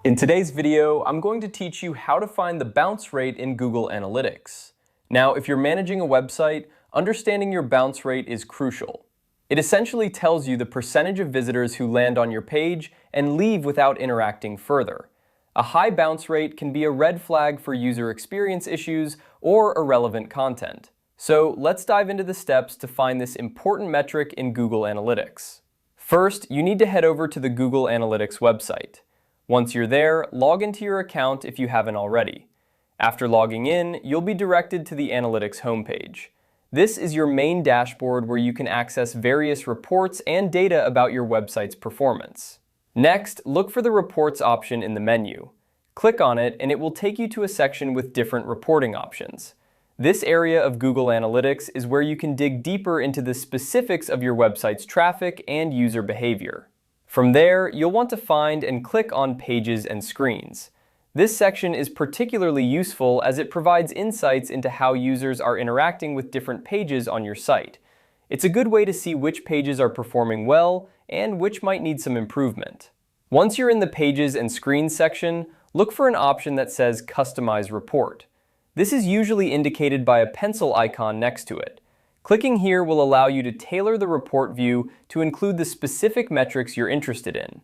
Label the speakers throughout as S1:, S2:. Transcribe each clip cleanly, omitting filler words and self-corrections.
S1: In today's video, I'm going to teach you how to find the bounce rate in Google Analytics. Now, if you're managing a website, understanding your bounce rate is crucial. It essentially tells you the percentage of visitors who land on your page and leave without interacting further. A high bounce rate can be a red flag for user experience issues or irrelevant content. So let's dive into the steps to find this important metric in Google Analytics. First, you need to head over to the Google Analytics website. Once you're there, log into your account if you haven't already. After logging in, you'll be directed to the Analytics homepage. This is your main dashboard where you can access various reports and data about your website's performance. Next, look for the Reports option in the menu. Click on it and it will take you to a section with different reporting options. This area of Google Analytics is where you can dig deeper into the specifics of your website's traffic and user behavior. From there, you'll want to find and click on Pages and Screens. This section is particularly useful as it provides insights into how users are interacting with different pages on your site. It's a good way to see which pages are performing well and which might need some improvement. Once you're in the Pages and Screens section, look for an option that says Customize Report. This is usually indicated by a pencil icon next to it. Clicking here will allow you to tailor the report view to include the specific metrics you're interested in.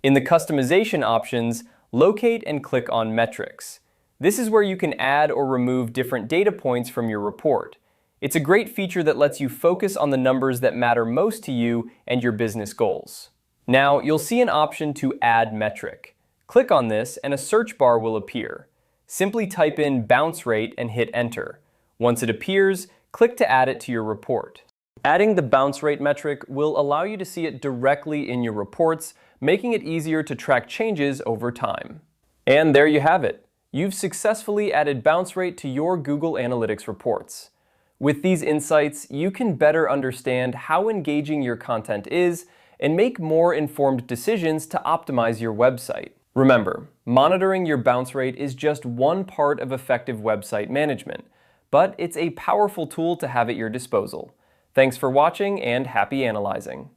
S1: In the customization options, locate and click on Metrics. This is where you can add or remove different data points from your report. It's a great feature that lets you focus on the numbers that matter most to you and your business goals. Now, you'll see an option to Add Metric. Click on this and a search bar will appear. Simply type in bounce rate and hit enter. Once it appears, click to add it to your report. Adding the bounce rate metric will allow you to see it directly in your reports, making it easier to track changes over time. And there you have it. You've successfully added bounce rate to your Google Analytics reports. With these insights, you can better understand how engaging your content is and make more informed decisions to optimize your website. Remember, monitoring your bounce rate is just one part of effective website management, but it's a powerful tool to have at your disposal. Thanks for watching and happy analyzing.